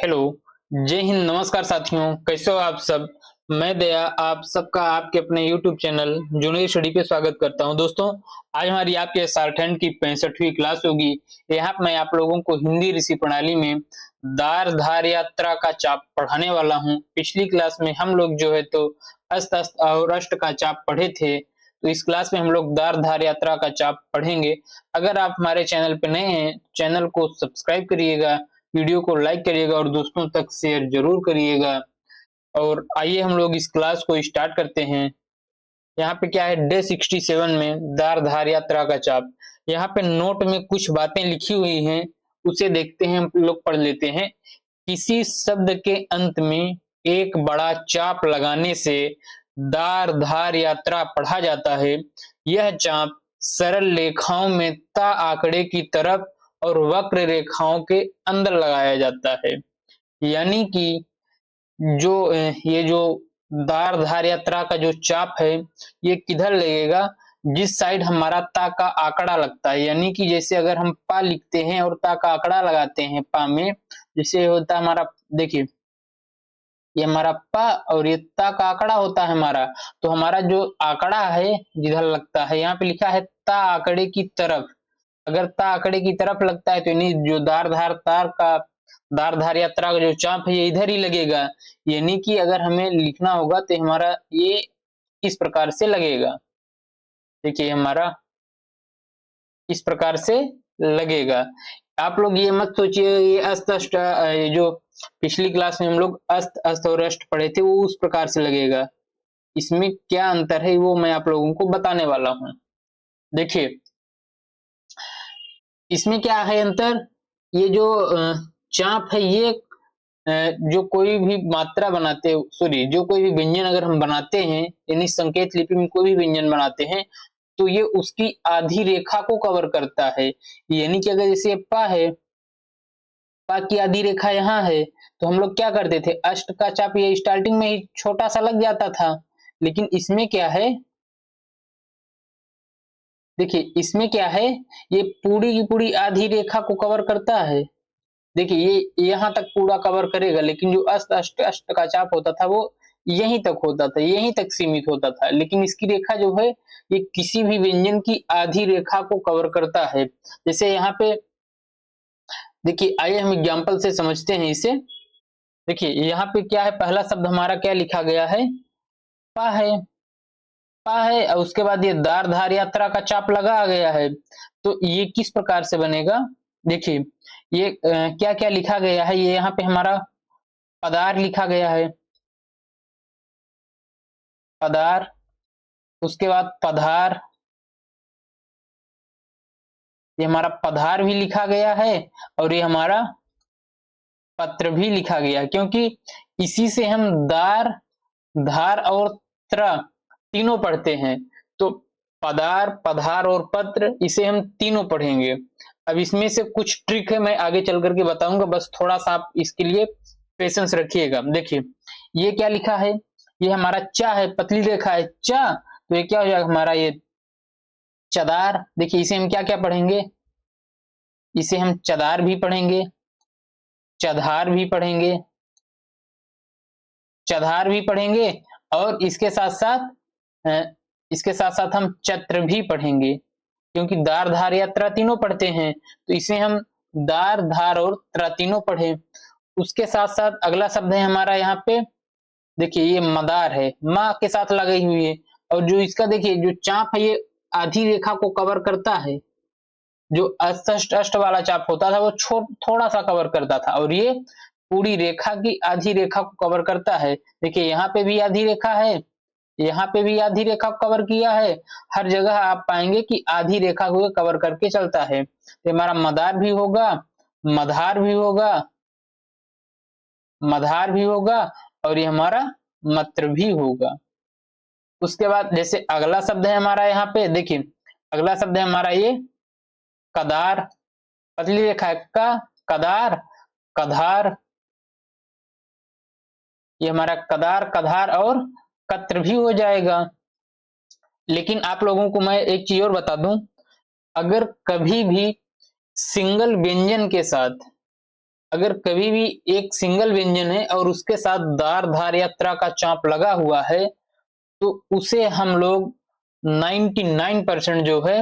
Hello, जय हिंद, नमस्कार साथियों, कैसे हो आप सब? मैं दया आप सबका आपके अपने यूट्यूब चैनल जूनियर स्टडी पे स्वागत करता हूं। दोस्तों, आज हमारी आपके सारखंड की 65वीं क्लास होगी। यहाँ मैं आप लोगों को हिंदी ऋषि प्रणाली में दार धार यात्रा का चाप पढ़ाने वाला हूं। पिछली क्लास में हम लोग जो है तो अस्त अस्त और अष्ट का चाप पढ़े थे, तो इस क्लास में हम लोग दार धार यात्रा का चाप पढ़ेंगे। अगर आप हमारे चैनल पे नए हैं, चैनल को सब्सक्राइब करिएगा, वीडियो को लाइक करिएगा और दोस्तों तक शेयर जरूर करिएगा। और आइए हम लोग इस क्लास को स्टार्ट करते हैं। यहाँ पे क्या है, डे 67 में दार धार यात्रा का चाप। यहाँ पे नोट में कुछ बातें लिखी हुई हैं, उसे देखते हैं, हम लोग पढ़ लेते हैं। किसी शब्द के अंत में एक बड़ा चाप लगाने से दार धार यात्रा पढ़ा जाता है। यह चाप सरल रेखाओं में ता आंकड़े की तरफ और वक्र रेखाओं के अंदर लगाया जाता है। यानी कि ये जो दार धार यात्रा का जो चाप है, ये किधर लगेगा? जिस साइड हमारा ता का आंकड़ा लगता है। यानी कि जैसे अगर हम पा लिखते हैं और ता का आंकड़ा लगाते हैं पा में, जैसे होता है हमारा, देखिए ये हमारा पा और ये ता का आंकड़ा होता है हमारा। तो हमारा जो आंकड़ा है जिधर लगता है, यहाँ पे लिखा है ता आंकड़े की तरफ। अगर ता आंकड़े की तरफ लगता है तो यानी जो दार धार यात्रा का जो चाप है ये इधर ही लगेगा। यानी कि अगर हमें लिखना होगा तो हमारा ये इस प्रकार से लगेगा। देखिए हमारा इस प्रकार से लगेगा। आप लोग ये मत सोचिए ये अस्त अष्ट, ये जो पिछली क्लास में हम लोग अस्त अस्त और अष्ट पढ़े थे वो उस प्रकार से लगेगा। इसमें क्या अंतर है वो मैं आप लोगों को बताने वाला हूँ। देखिए इसमें क्या है अंतर, ये जो चाप है ये जो कोई भी मात्रा बनाते, सॉरी, जो कोई भी व्यंजन अगर हम बनाते हैं, यानी संकेत लिपि में कोई भी व्यंजन बनाते हैं, तो ये उसकी आधी रेखा को कवर करता है। यानी कि अगर जैसे पा है, पा की आधी रेखा यहाँ है, तो हम लोग क्या करते थे, अष्ट का चाप ये स्टार्टिंग में ही छोटा सा लग जाता था। लेकिन इसमें क्या है, देखिए इसमें क्या है, ये पूरी की पूरी आधी रेखा को कवर करता है। देखिए ये यहाँ तक पूरा कवर करेगा, लेकिन जो अष्ट अष्ट अष्ट का चाप होता था वो यहीं तक होता था, यहीं तक सीमित होता था। लेकिन इसकी रेखा जो है ये किसी भी व्यंजन की आधी रेखा को कवर करता है। जैसे यहाँ पे देखिए, आइए हम एग्जाम्पल से समझते हैं इसे। देखिए यहाँ पे क्या है, पहला शब्द हमारा क्या लिखा गया है, पा है। पा है और उसके बाद ये दार धार यात्रा का चाप लगा गया है। तो ये किस प्रकार से बनेगा, देखिए ये क्या क्या लिखा गया है, ये यहाँ पे हमारा पदार लिखा गया है, पदार, उसके बाद पधार, ये हमारा पधार भी लिखा गया है और ये हमारा पत्र भी लिखा गया, क्योंकि इसी से हम दार धार और त्र तीनों पढ़ते हैं। तो पदार पधार और पत्र, इसे हम तीनों पढ़ेंगे। अब इसमें से कुछ ट्रिक है, मैं आगे चल करके बताऊंगा, बस थोड़ा सा आप इसके लिए पेशेंस रखिएगा। देखिए ये क्या लिखा है, ये हमारा चा है, पतली रेखा है चा, तो ये क्या हो जाएगा हमारा ये चदार। देखिए इसे हम क्या क्या पढ़ेंगे, इसे हम चदार भी पढ़ेंगे, चधार भी पढ़ेंगे, चधार भी पढ़ेंगे, और इसके साथ साथ हम चत्र भी पढ़ेंगे, क्योंकि दार धार या त्र तीनों पढ़ते हैं। तो इसे हम दार धार और त्र तीनों पढ़े। उसके साथ साथ अगला शब्द है हमारा यहाँ पे, देखिए ये मदार है, माँ के साथ लगी हुई है। और जो इसका देखिए जो चाप है ये आधी रेखा को कवर करता है। जो अष्ट अष्ट वाला चाप होता था वो थोड़ा सा कवर करता था, और ये पूरी रेखा की आधी रेखा को कवर करता है। देखिए यहाँ पे भी आधी रेखा है, यहाँ पे भी आधी रेखा को कवर किया है। हर जगह आप पाएंगे कि आधी रेखा को कवर करके चलता है। तो हमारा मदार भी होगा, मधार भी होगा, मधार भी होगा, और ये हमारा मत्र भी होगा। उसके बाद जैसे अगला शब्द है हमारा यहाँ पे, देखिए अगला शब्द है हमारा ये कदार, पतली रेखा है का, कदार, कधार, ये हमारा कदार कधार और कत्र भी हो जाएगा। लेकिन आप लोगों को मैं एक चीज और बता दूं, अगर कभी भी सिंगल व्यंजन के साथ अगर कभी भी एक सिंगल व्यंजन है और उसके साथ दार धार या त्रा का चाप लगा हुआ है तो उसे हम लोग 99% जो है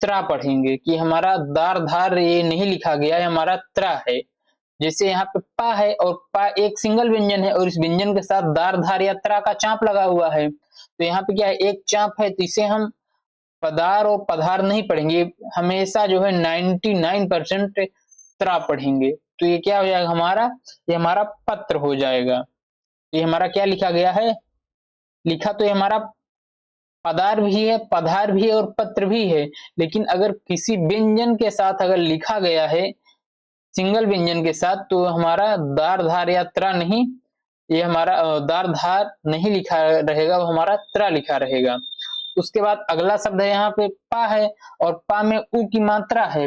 त्रा पढ़ेंगे कि हमारा दार धार ये नहीं लिखा गया है, हमारा त्रा है। जैसे यहाँ पे पा है और पा एक सिंगल व्यंजन है और इस व्यंजन के साथ दार धार या त्रा का चाप लगा हुआ है, तो यहाँ पे क्या है, एक चाप है, तो इसे हम पदार और पधार नहीं पढ़ेंगे, हमेशा जो है 99% त्रा पढ़ेंगे। तो ये क्या हो जाएगा हमारा, ये हमारा पत्र हो जाएगा। ये हमारा क्या लिखा गया है, लिखा तो ये हमारा पदार भी है, पधार भी है और पत्र भी है, लेकिन अगर किसी व्यंजन के साथ अगर लिखा गया है सिंगल व्यंजन के साथ तो हमारा दार धार या त्रा नहीं, ये हमारा दार धार नहीं लिखा रहेगा, वो हमारा त्रा लिखा रहेगा। उसके बाद अगला शब्द है यहाँ पे पा है और पा में उ की मात्रा है।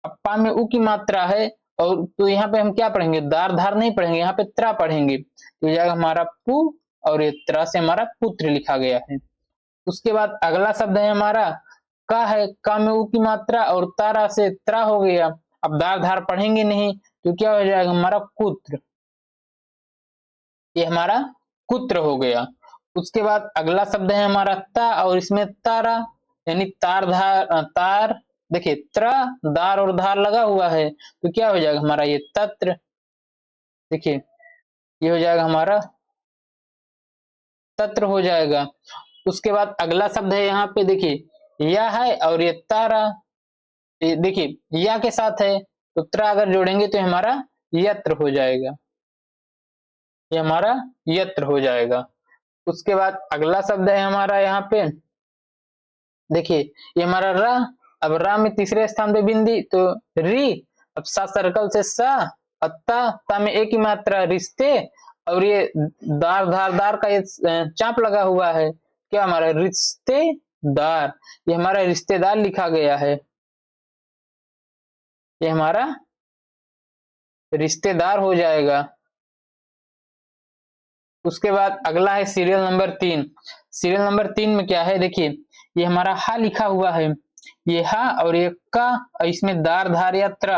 अब पा में उ की मात्रा है और तो यहाँ पे हम क्या पढ़ेंगे, दार धार नहीं पढ़ेंगे, यहाँ पे त्रा पढ़ेंगे, तो ये जाएगा हमारा पु और ये त्रा से हमारा पुत्र लिखा गया है। उसके बाद अगला शब्द है हमारा का है, का में उ की मात्रा और तारा से त्रा हो गया। अब दार धार पढ़ेंगे नहीं तो क्या हो जाएगा हमारा कुत्र, ये हमारा कुत्र हो गया। उसके बाद अगला शब्द है हमारा ता और इसमें तारा यानी तार धार तार, देखिए त्रा दार और धार लगा हुआ है तो क्या हो जाएगा हमारा ये तत्र, देखिए ये हो जाएगा हमारा तत्र हो जाएगा। उसके बाद अगला शब्द है यहाँ पे देखिए या है और ये तारा, ये देखिए या के साथ है तो त्रा अगर जोड़ेंगे तो हमारा यत्र हो जाएगा, ये हमारा यत्र हो जाएगा। उसके बाद अगला शब्द है हमारा यहाँ पे देखिए ये हमारा रा, अब रा में तीसरे स्थान पे बिंदी तो री, अब सा सर्कल से सा, अत्ता ता में एक ही मात्रा रिश्ते और ये दार धार दार का ये चाप लगा हुआ है, क्या हमारा रिश्तेदार, ये हमारा रिश्तेदार लिखा गया है, ये हमारा रिश्तेदार हो जाएगा। उसके बाद अगला है सीरियल नंबर 3। सीरियल नंबर 3 में क्या है देखिए ये हमारा हा लिखा हुआ है, ये हा और ये का और इसमें दार धार या त्रा।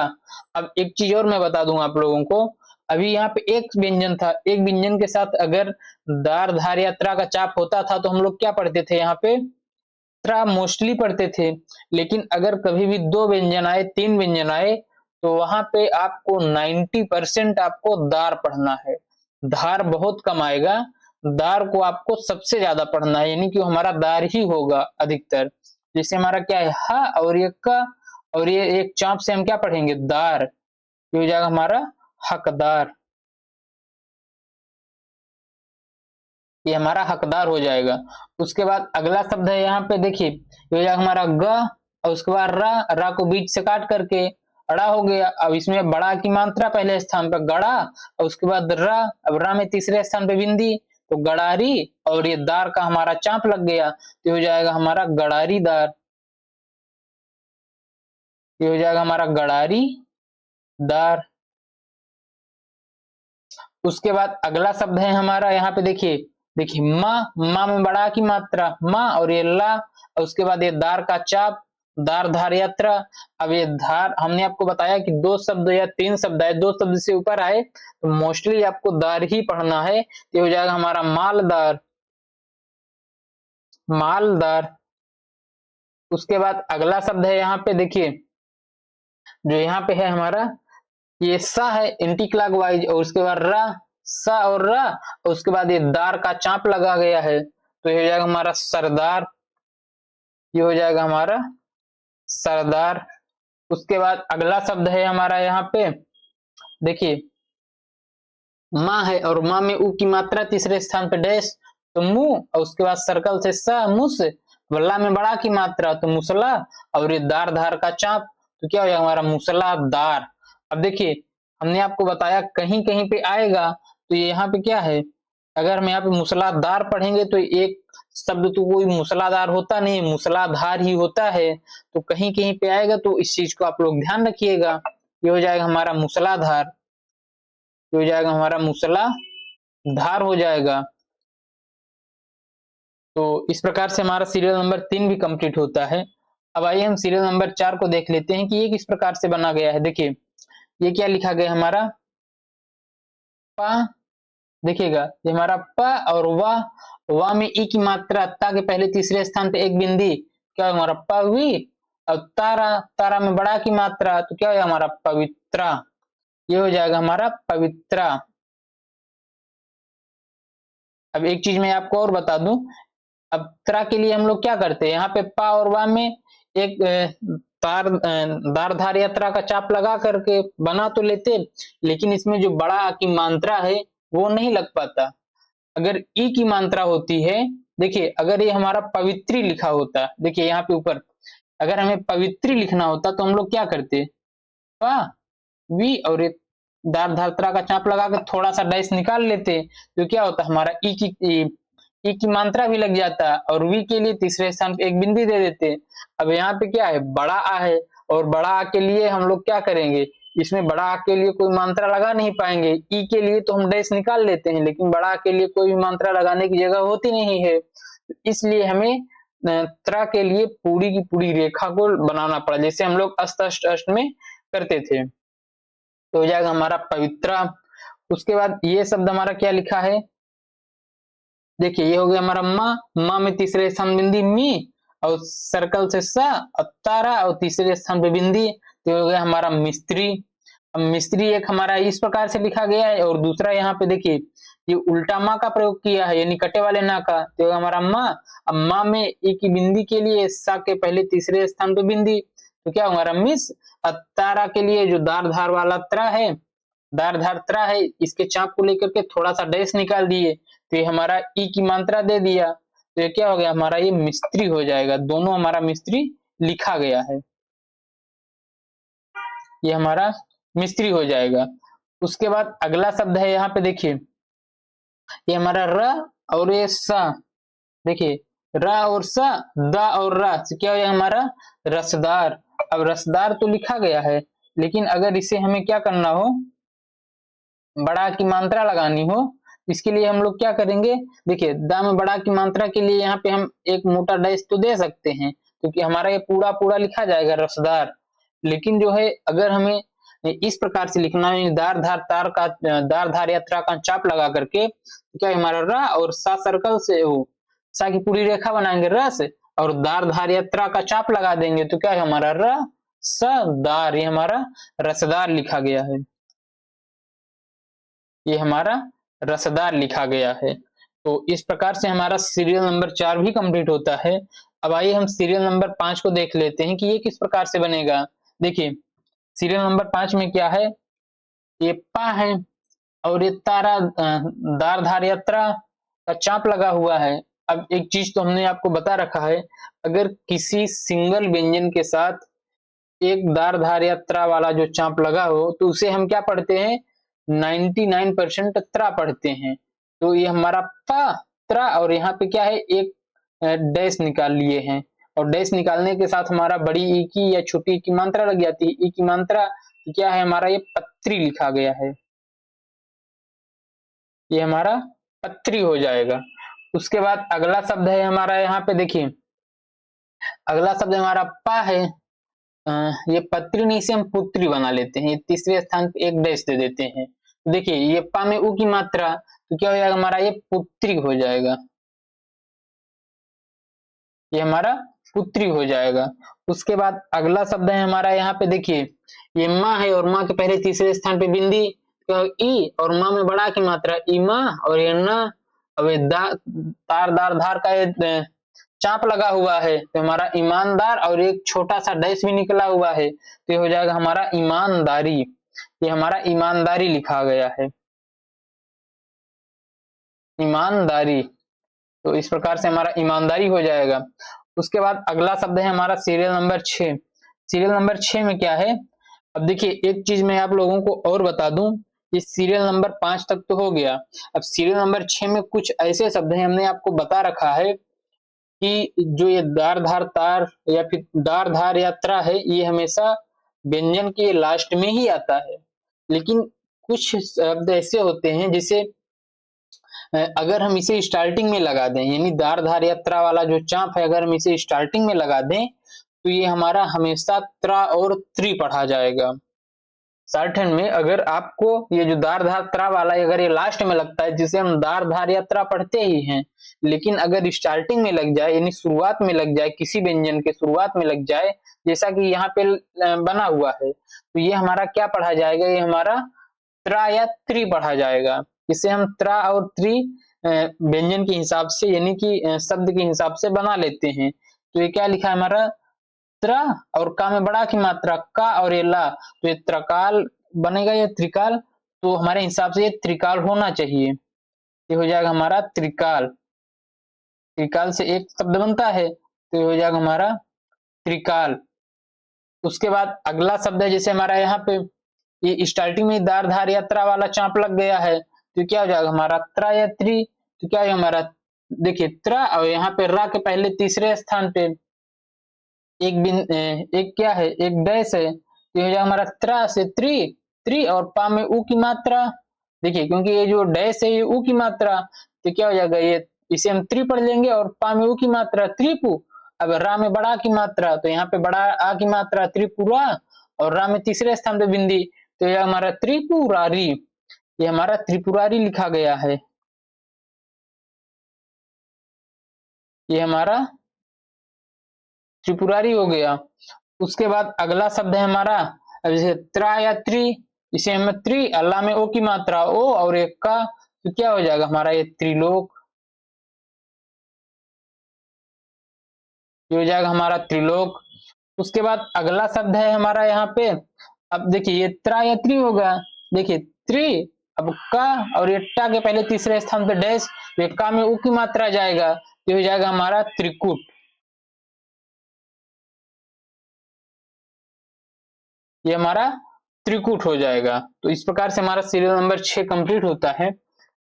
अब एक चीज और मैं बता दूं आप लोगों को, अभी यहाँ पे एक व्यंजन था, एक व्यंजन के साथ अगर दार धार या त्रा का चाप होता था तो हम लोग क्या पढ़ते थे, यहाँ पे त्रा मोस्टली पढ़ते थे। लेकिन अगर कभी भी दो व्यंजन आए, तीन व्यंजन आए तो वहां पे आपको 90% आपको दार पढ़ना है, धार बहुत कम आएगा, दार को आपको सबसे ज्यादा पढ़ना है, यानी कि हमारा दार ही होगा अधिकतर। जैसे हमारा क्या है हा और ये का और ये एक चाप से हम क्या पढ़ेंगे दार, ये हो जाएगा हमारा हकदार, ये हमारा हकदार हो जाएगा। उसके बाद अगला शब्द है यहाँ पे देखिए ये हो जाएगा हमारा ग और उसके बाद रा, रा को बीच से काट करके अड़ा हो गया। अब इसमें बड़ा की मात्रा पहले स्थान पर गड़ा और उसके बाद रा, अब रा में तीसरे स्थान पे बिंदी तो गड़ारी और ये दार का हमारा चाप लग गया तो हो जाएगा हमारा गड़ारी दार, ये हो जाएगा हमारा गड़ारी दार। उसके बाद अगला शब्द है हमारा यहाँ पे देखिए, देखिए माँ, माँ में बड़ा की मात्रा माँ और ये ला और उसके बाद ये दार का चाप दार धार यात्रा। अब ये धार हमने आपको बताया कि दो शब्द या तीन शब्द आए, दो शब्द से ऊपर आए तो मोस्टली आपको दार ही पढ़ना है, ये हो जाएगा हमारा मालदार, मालदार। उसके बाद अगला शब्द है यहाँ पे देखिए जो यहाँ पे है हमारा ये सा है एंटी क्लॉकवाइज और उसके बाद रा, सा और रा और उसके बाद ये दार का चाप लगा गया है तो ये हो जाएगा हमारा सरदार, ये हो जाएगा हमारा सरदार। उसके बाद अगला शब्द है हमारा यहाँ पे देखिए माँ है और माँ में ऊ की मात्रा तीसरे स्थान पे डैश तो मुंह और उसके बाद सर्कल से सा मुस, वल्ला में बड़ा की मात्रा तो मुसला और ये दार धार का चाप तो क्या हो जाएगा हमारा मुसलादार। अब देखिए हमने आपको बताया कहीं कहीं पे आएगा तो ये यहाँ पे क्या है, अगर हम यहाँ पे मूसलाधार पढ़ेंगे तो एक शब्द तो कोई मूसलाधार होता नहीं, मूसलाधार ही होता है, तो कहीं कहीं पे आएगा तो इस चीज को आप लोग ध्यान रखिएगा। ये हो जाएगा हमारा मूसलाधार, ये हो जाएगा हमारा मूसलाधार हो जाएगा। तो इस प्रकार से हमारा सीरियल नंबर 3 भी कंप्लीट होता है। अब आइए हम सीरियल नंबर 4 को देख लेते हैं कि ये किस प्रकार से बना गया है। देखिए ये क्या लिखा गया हमारा पा। देखिएगा ये हमारा प और वा में ई की मात्रा, ता के पहले तीसरे स्थान पे एक बिंदी, क्या हमारा पवी। और तारा, तारा में बड़ा की मात्रा, तो क्या हो हमारा पवित्रा। ये हो जाएगा हमारा पवित्रा। अब एक चीज मैं आपको और बता दूं, अब त्रा के लिए हम लोग क्या करते हैं, यहाँ पे पा और वा में एक दार धार यात्रा का चाप लगा करके बना तो लेते, लेकिन इसमें जो बड़ा आ की मात्रा है वो नहीं लग पाता। अगर ई की मात्रा होती है, देखिए अगर ये हमारा पवित्री लिखा होता, देखिए यहाँ पे ऊपर अगर हमें पवित्री लिखना होता तो हम लोग क्या करते, पा वी और एक दार धात्रा का चाप लगा कर थोड़ा सा डैश निकाल लेते, तो क्या होता हमारा ई की मात्रा भी लग जाता और वी के लिए तीसरे स्थान पे एक बिंदी दे देते। अब यहाँ पे क्या है, बड़ा आ है, और बड़ा आ के लिए हम लोग क्या करेंगे, इसमें बड़ा आ के लिए कोई मात्रा लगा नहीं पाएंगे, ई के लिए तो हम डैश निकाल लेते हैं, लेकिन बड़ा आ के लिए कोई भी मात्रा लगाने की जगह होती नहीं है, इसलिए हमें त्रा के लिए पूरी की पूरी रेखा को बनाना पड़ा, जैसे हम लोग अष्ट अष्ट अष्ट में करते थे। तो हो जाएगा हमारा पवित्रा। उसके बाद ये शब्द हमारा क्या लिखा है, देखिए ये हो गया हमारा माँ में तीसरे स्थान बिंदी मी, और सर्कल से सा और तारा, और तीसरे स्थान पे बिंदी, तो हो गया हमारा मिस्त्री। अब मिस्त्री एक हमारा इस प्रकार से लिखा गया है, और दूसरा यहाँ पे देखिए ये उल्टा माँ का प्रयोग किया है, यानी कटे वाले ना का, तो हमारा माँ। अब माँ में एक की बिंदी के लिए सा के पहले तीसरे स्थान पे बिंदी, तो क्या हमारा मिस। और तारा के लिए जो दार धार वाला त्रा है, दार धार त्रा है, इसके चाप को लेकर के थोड़ा सा डैश निकाल दिए, तो ये हमारा ई की मात्रा दे दिया, तो ये क्या हो गया हमारा, ये मिस्त्री हो जाएगा। दोनों हमारा मिस्त्री लिखा गया है, ये हमारा मिस्त्री हो जाएगा। उसके बाद अगला शब्द है यहाँ पे देखिए, ये हमारा र और ये सा, देखिए र और सा, दा और रा, तो क्या हो जाएगा हमारा रसदार। अब रसदार तो लिखा गया है, लेकिन अगर इसे हमें क्या करना हो, बड़ा की मात्रा लगानी हो, इसके लिए हम लोग क्या करेंगे, देखिए दा में बड़ा की मात्रा के लिए यहाँ पे हम एक मोटा डैश तो दे सकते हैं, क्योंकि हमारा ये पूरा पूरा लिखा जाएगा रसदार। लेकिन जो है अगर हमें इस प्रकार से लिखना है, दार धार तार का, दार धार यात्रा का चाप लगा करके, तो क्या हमारा रा और सा सर्कल से वो सा की पूरी रेखा बनाएंगे रस, और दार धार यात्रा का चाप लगा देंगे, तो क्या है हमारा र स दार, ये हमारा रसदार लिखा गया है, ये हमारा रसदार लिखा गया है। तो इस प्रकार से हमारा सीरियल नंबर 4 भी कंप्लीट होता है। अब आइए हम सीरियल नंबर 5 को देख लेते हैं कि ये किस प्रकार से बनेगा। देखिए सीरियल नंबर 5 में क्या है, ये पा है और ये तारा दार धार यात्रा का चाप लगा हुआ है। अब एक चीज तो हमने आपको बता रखा है, अगर किसी सिंगल व्यंजन के साथ एक दार धार यात्रा वाला जो चाप लगा हो, तो उसे हम क्या पढ़ते हैं, 99% त्रा पढ़ते हैं। तो ये हमारा पा त्रा, और यहाँ पे क्या है, एक डैश निकाल लिए हैं, और डैश निकालने के साथ हमारा बड़ी ई की या छोटी ई की मात्रा लग जाती है। ई की मात्रा तो क्या है हमारा, ये पत्री लिखा गया है, ये हमारा पत्री हो जाएगा। उसके बाद अगला शब्द है हमारा, यहाँ पे देखिए अगला शब्द हमारा पा है, ये पत्री नहीं से हम पुत्री बना लेते हैं, ये तीसरे स्थान पे एक डैश दे देते हैं। तो देखिए ये पा में उ की मात्रा, तो क्या हो जाएगा हमारा, ये पुत्री हो जाएगा, ये हमारा पुत्री हो जाएगा। उसके बाद अगला शब्द है हमारा, यहाँ पे देखिए ये माँ है, और माँ के पहले तीसरे स्थान पे बिंदी, तो ई, और माँ में बड़ा की मात्रा ई माँ, और ये ना, अब ये तार दार धार का ये चाप लगा हुआ है, तो हमारा ईमानदार, और एक छोटा सा डैश भी निकला हुआ है, तो ये हो जाएगा हमारा ईमानदारी, ये हमारा ईमानदारी लिखा गया है, ईमानदारी। तो इस प्रकार से हमारा ईमानदारी हो जाएगा। उसके बाद अगला शब्द है हमारा सीरियल नंबर 6। सीरियल नंबर 6 में क्या है, अब देखिए एक चीज मैं आप लोगों को और बता दूं, इस सीरियल नंबर 5 तक तो हो गया, अब सीरियल नंबर 6 में कुछ ऐसे शब्द हैं, हमने आपको बता रखा है कि जो ये दार धार तार या फिर दार धार यात्रा है, ये हमेशा व्यंजन के लास्ट में ही आता है। लेकिन कुछ शब्द ऐसे होते हैं जिसे अगर हम इसे स्टार्टिंग में लगा दें, यानी दार धार यात्रा वाला जो चाप है, अगर हम इसे स्टार्टिंग में लगा दें, तो ये हमारा हमेशा त्रा और त्रि पढ़ा जाएगा। शॉर्ट हैंड में अगर आपको ये जो दार धार त्रा वाला अगर ये लास्ट में लगता है, जिसे हम दार धार या त्रा पढ़ते ही हैं, लेकिन अगर स्टार्टिंग में लग जाए यानी शुरुआत में लग जाए, किसी व्यंजन के शुरुआत में लग जाए, जैसा कि यहाँ पे बना हुआ है, तो ये हमारा क्या पढ़ा जाएगा, ये हमारा त्रा या त्रि पढ़ा जाएगा। इसे हम त्रा और त्रि व्यंजन के हिसाब से यानी कि शब्द के हिसाब से बना लेते हैं। तो ये क्या लिखा है हमारा, त्रा और का में बड़ा की मात्रा का और ये ला, तो ये त्रकाल बनेगा, ये त्रिकाल। तो हमारे हिसाब से ये त्रिकाल होना चाहिए, ये हो जाएगा हमारा त्रिकाल। त्रिकाल से एक शब्द बनता है, तो ये हो जाएगा हमारा त्रिकाल। उसके बाद अगला शब्द है, जैसे हमारा यहाँ पे ये स्टार्टिंग में दार धार यात्रा वाला चांप लग गया है, तो क्या हो जाएगा हमारा त्रा या त्रि। तो क्या है हमारा, देखिए त्रा और यहाँ पे रा के पहले तीसरे स्थान पे एक क्या है, एक डैश है, तो हो जाएगा हमारा त्रा से त्रि, त्रि और पा में उ की मात्रा। देखिए क्योंकि ये जो डैश है ये उ की मात्रा, तो क्या हो जाएगा, ये इसे हम त्रि पढ़ लेंगे और पा में उ की मात्रा त्रिपु। अब रा में बड़ा की मात्रा, तो यहाँ पे बड़ा आ की मात्रा त्रिपुरा और रा में तीसरे स्थान पे बिंदी, तो यह हमारा त्रिपुरारी, ये हमारा त्रिपुरारी लिखा गया है, ये हमारा त्रिपुरारी हो गया। उसके बाद अगला शब्द है हमारा, अब जैसे त्रा या त्रि, इसे हम त्रि, अल्लाह में ओ की मात्रा ओ और एक का, तो क्या हो जाएगा हमारा ये त्रिलोक, ये हो जाएगा हमारा त्रिलोक। उसके बाद अगला शब्द है हमारा यहाँ पे, अब देखिए ये त्रा या त्रि होगा, देखिए त्रि, अब का और ये टा के पहले तीसरे स्थान पे डैश, ये का में उ की मात्रा जाएगा, ये हो जाएगा हमारा त्रिकुट, ये हमारा त्रिकुट हो जाएगा। तो इस प्रकार से हमारा सीरियल नंबर 6 कंप्लीट होता है।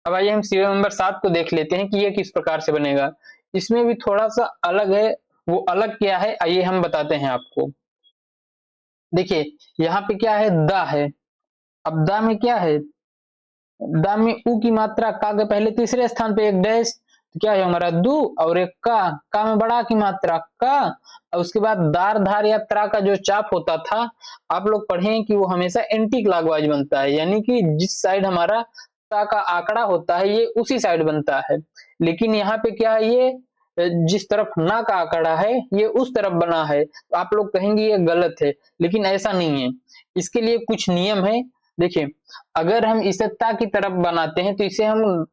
अब आइए हम सीरियल नंबर 7 को देख लेते हैं कि ये किस प्रकार से बनेगा। इसमें भी थोड़ा सा अलग है, वो अलग क्या है आइए हम बताते हैं आपको। देखिए यहाँ पे क्या है, दा है, अब दा में क्या है, दा में उ की मात्रा, का के पहले तीसरे स्थान पे एक डैश, तो क्या है हमारा दू और एक का में बड़ा की मात्रा का, और उसके बाद दार धार या त्रा का जो चाप होता था, आप लोग पढ़े कि वो हमेशा एंटी क्लॉकवाइज बनता है, यानी कि जिस साइड हमारा ता का आंकड़ा होता है ये उसी साइड बनता है। लेकिन यहाँ पे क्या है, ये जिस तरफ ना का आंकड़ा है ये उस तरफ बना है, तो आप लोग कहेंगे ये गलत है, लेकिन ऐसा नहीं है। इसके लिए कुछ नियम है। देखिए अगर हम इसे ता की तरफ बनाते हैं तो इसे हम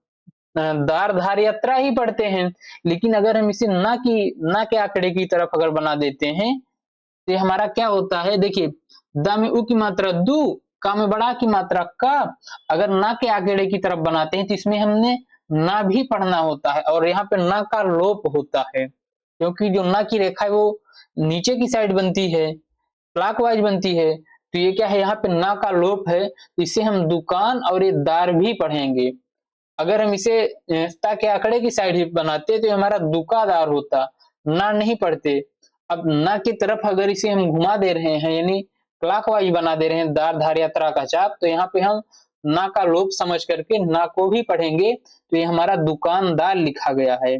दार धार यात्रा ही पढ़ते हैं, लेकिन अगर हम इसे ना के आंकड़े की तरफ अगर बना देते हैं तो हमारा क्या होता है, देखिए दा में उ की मात्रा दू, का में बड़ा की मात्रा का, अगर ना के आंकड़े की तरफ बनाते हैं तो इसमें हमने ना भी पढ़ना होता है और यहाँ पे ना का लोप होता है, क्योंकि जो ना की रेखा है वो नीचे की साइड बनती है, क्लॉकवाइज बनती है, तो ये क्या है यहाँ पे ना का लोप है, इसे हम दुकान और ये दार भी पढ़ेंगे। अगर हम इसे ता के आंकड़े की साइड ही बनाते तो ये हमारा दुकादार होता, ना नहीं पढ़ते। अब ना की तरफ अगर इसे हम घुमा दे रहे हैं यानी क्लॉकवाइज बना दे रहे हैं दार धार यात्रा का चाप, तो यहाँ पे हम ना का लोप समझ करके ना को भी पढ़ेंगे, तो ये हमारा दुकानदार लिखा गया है,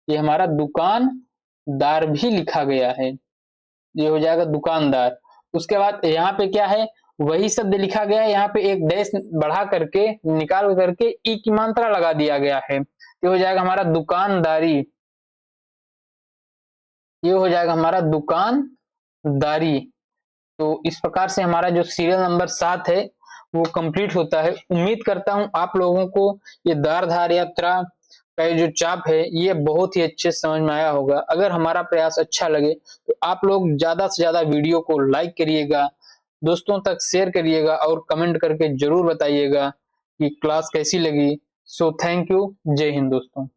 ये हमारा दुकानदार भी लिखा गया है, ये हो जाएगा दुकानदार। उसके बाद यहाँ पे क्या है, वही शब्द लिखा गया है, यहाँ पे एक डैश बढ़ा करके निकाल करके ई की मात्रा लगा दिया गया है, ये हो जाएगा हमारा दुकानदारी, ये हो जाएगा हमारा दुकानदारी। तो इस प्रकार से हमारा जो सीरियल नंबर 7 है वो कंप्लीट होता है। उम्मीद करता हूँ आप लोगों को ये दार धार यात्रा का जो चाप है ये बहुत ही अच्छे समझ में आया होगा। अगर हमारा प्रयास अच्छा लगे तो आप लोग ज्यादा से ज्यादा वीडियो को लाइक करिएगा, दोस्तों तक शेयर करिएगा और कमेंट करके जरूर बताइएगा कि क्लास कैसी लगी। सो थैंक यू, जय हिंद दोस्तों।